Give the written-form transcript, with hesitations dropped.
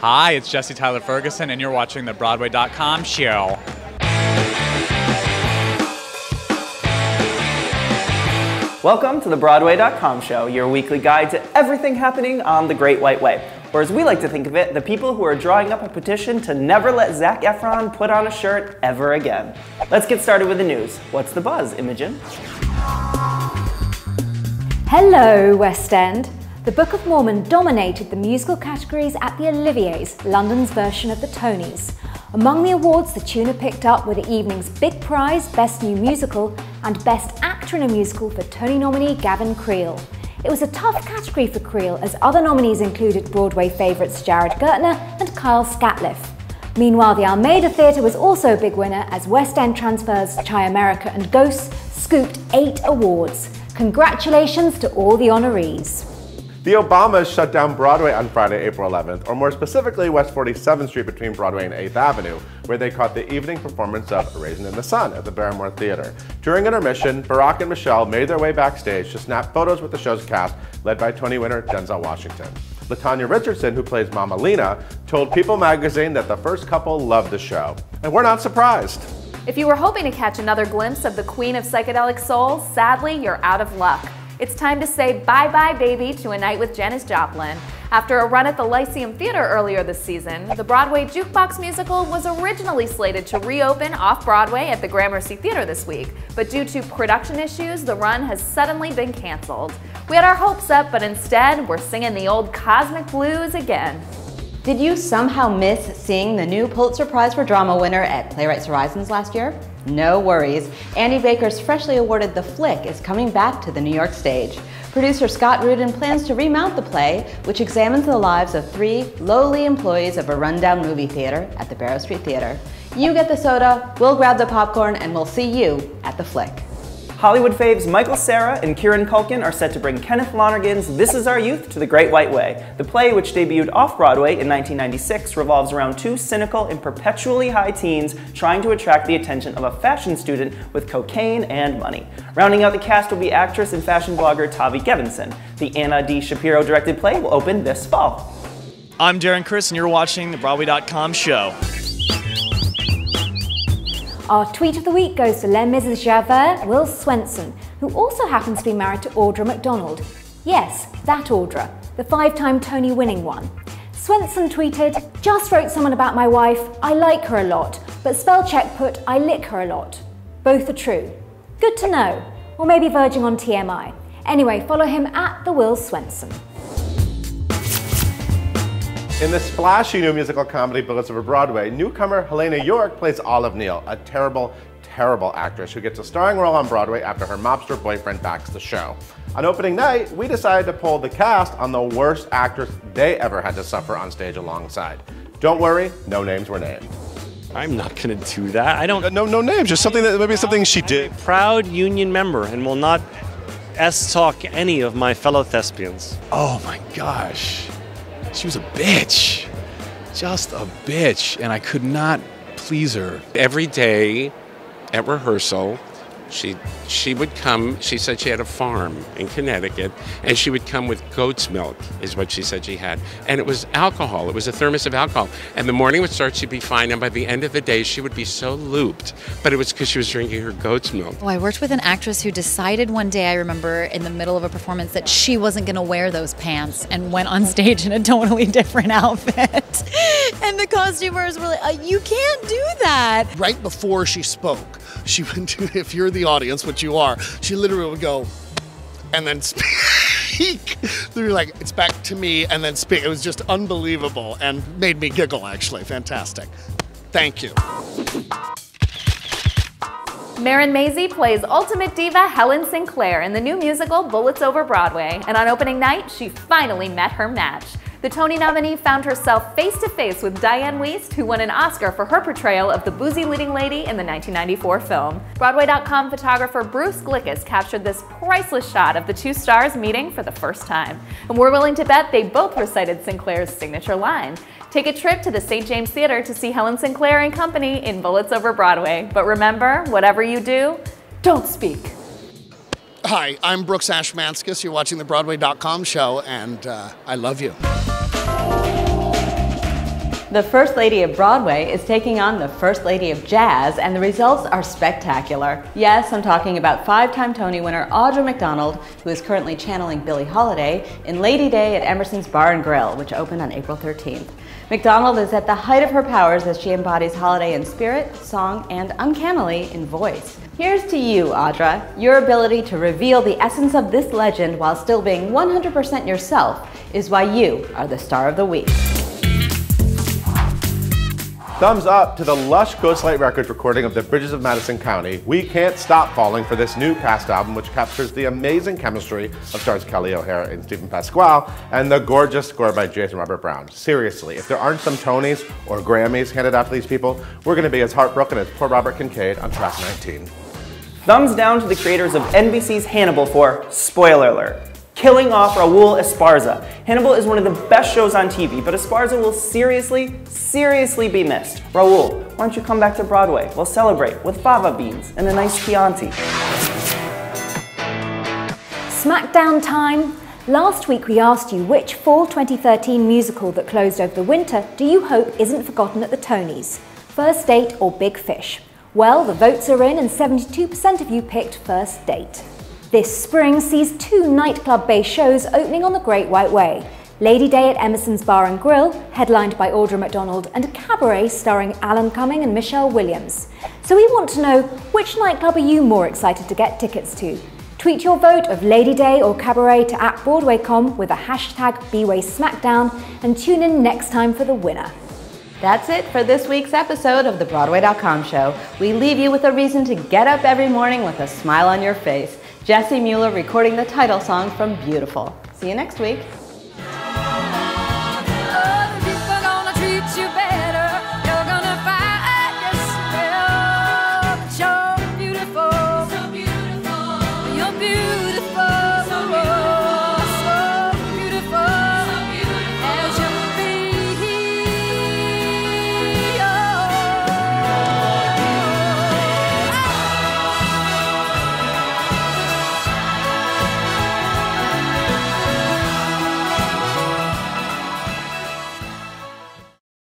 Hi, it's Jesse Tyler Ferguson, and you're watching the Broadway.com show. Welcome to the Broadway.com show, your weekly guide to everything happening on the Great White Way. Or as we like to think of it, the people who are drawing up a petition to never let Zac Efron put on a shirt ever again. Let's get started with the news. What's the buzz, Imogen? Hello, West End. The Book of Mormon dominated the musical categories at the Oliviers, London's version of the Tonys. Among the awards, the tuna picked up were the evening's big prize, Best New Musical, and Best Actor in a Musical for Tony nominee Gavin Creel. It was a tough category for Creel, as other nominees included Broadway favourites Jared Gertner and Kyle Scatliff. Meanwhile, the Almeida Theatre was also a big winner, as West End transfers Chi America and Ghosts scooped 8 awards. Congratulations to all the honorees. The Obamas shut down Broadway on Friday, April 11th, or more specifically West 47th Street between Broadway and 8th Avenue, where they caught the evening performance of A Raisin in the Sun at the Barrymore Theatre. During intermission, Barack and Michelle made their way backstage to snap photos with the show's cast, led by Tony winner Denzel Washington. LaTanya Richardson, who plays Mama Lena, told People magazine that the first couple loved the show. And we're not surprised. If you were hoping to catch another glimpse of the Queen of Psychedelic Soul, sadly, you're out of luck. It's time to say bye-bye, baby, to A Night with Janis Joplin. After a run at the Lyceum Theatre earlier this season, the Broadway jukebox musical was originally slated to reopen off-Broadway at the Gramercy Theatre this week, but due to production issues, the run has suddenly been canceled. We had our hopes up, but instead, we're singing the old cosmic blues again. Did you somehow miss seeing the new Pulitzer Prize for Drama winner at Playwrights Horizons last year? No worries. Andy Baker's freshly awarded The Flick is coming back to the New York stage. Producer Scott Rudin plans to remount the play, which examines the lives of 3 lowly employees of a rundown movie theater at the Barrow Street Theater. You get the soda, we'll grab the popcorn, and we'll see you at The Flick. Hollywood faves Michael Cera and Kieran Culkin are set to bring Kenneth Lonergan's This Is Our Youth to the Great White Way. The play, which debuted off-Broadway in 1996, revolves around 2 cynical and perpetually high teens trying to attract the attention of a fashion student with cocaine and money. Rounding out the cast will be actress and fashion blogger Tavi Gevinson. The Anna D. Shapiro-directed play will open this fall. I'm Darren Criss, and you're watching the Broadway.com show. Our tweet of the week goes to Les Mis' Javert, Will Swenson, who also happens to be married to Audra McDonald. Yes, that Audra, the 5-time Tony-winning one. Swenson tweeted, "Just wrote someone about my wife, I like her a lot, but spell check put I lick her a lot. Both are true. Good to know, or maybe verging on TMI. Anyway, follow him at the Will Swenson." In the splashy new musical comedy Bridges Over Broadway, newcomer Helena York plays Olive Neal, a terrible, terrible actress who gets a starring role on Broadway after her mobster boyfriend backs the show. On opening night, we decided to poll the cast on the worst actress they ever had to suffer on stage alongside. Don't worry, no names were named. I'm not going to do that. I don't. No names. Just something that maybe something she did. I'm a proud union member and will not talk any of my fellow thespians. Oh my gosh. She was a bitch, just a bitch, and I could not please her. Every day at rehearsal, she would come. She said she had a farm in Connecticut, and she would come with goat's milk, is what she said she had. And it was alcohol. It was a thermos of alcohol. And the morning would start, she'd be fine, and by the end of the day, she would be so looped. But it was because she was drinking her goat's milk. Oh, I worked with an actress who decided one day, I remember, in the middle of a performance that she wasn't going to wear those pants and went on stage in a totally different outfit. And the costumers were like, you can't do that. Right before she spoke, she would do, if you're the audience, which you are, she literally would go, and then speak. They're like, it's back to me, and then speak. It was just unbelievable and made me giggle, actually. Fantastic. Thank you. Marin plays ultimate diva Helen Sinclair in the new musical Bullets Over Broadway, and on opening night, she finally met her match. The Tony nominee found herself face-to-face with Dianne Wiest, who won an Oscar for her portrayal of the boozy leading lady in the 1994 film. Broadway.com photographer Bruce Glickus captured this priceless shot of the 2 stars meeting for the first time. And we're willing to bet they both recited Sinclair's signature line. Take a trip to the St. James Theatre to see Helen Sinclair and company in Bullets Over Broadway. But remember, whatever you do, don't speak. Hi, I'm Brooks Ashmanskas. You're watching the Broadway.com show, and I love you. The First Lady of Broadway is taking on the First Lady of Jazz, and the results are spectacular. Yes, I'm talking about 5-time Tony winner Audra McDonald, who is currently channeling Billie Holiday in Lady Day at Emerson's Bar and Grill, which opened on April 13th. McDonald is at the height of her powers as she embodies Holiday in spirit, song, and uncannily in voice. Here's to you, Audra. Your ability to reveal the essence of this legend while still being 100% yourself is why you are the star of the week. Thumbs up to the lush Ghostlight Records recording of the Bridges of Madison County. We Can't Stop Falling for this new cast album, which captures the amazing chemistry of stars Kelly O'Hara and Stephen Pasquale, and the gorgeous score by Jason Robert Brown. Seriously, if there aren't some Tonys or Grammys handed out to these people, we're going to be as heartbroken as poor Robert Kincaid on track 19. Thumbs down to the creators of NBC's Hannibal for, spoiler alert, killing off Raul Esparza. Hannibal is one of the best shows on TV, but Esparza will seriously be missed. Raul, why don't you come back to Broadway? We'll celebrate with fava beans and a nice Chianti. Smackdown time! Last week we asked you which fall 2013 musical that closed over the winter do you hope isn't forgotten at the Tonys? First Date or Big Fish? Well, the votes are in and 72% of you picked First Date. This spring sees 2 nightclub-based shows opening on the Great White Way. Lady Day at Emerson's Bar and Grill, headlined by Audra McDonald, and Cabaret starring Alan Cumming and Michelle Williams. So we want to know, which nightclub are you more excited to get tickets to? Tweet your vote of Lady Day or Cabaret to @BroadwayCom with the hashtag #BWaySmackdown and tune in next time for the winner. That's it for this week's episode of the Broadway.com show. We leave you with a reason to get up every morning with a smile on your face. Jesse Mueller recording the title song from Beautiful. See you next week.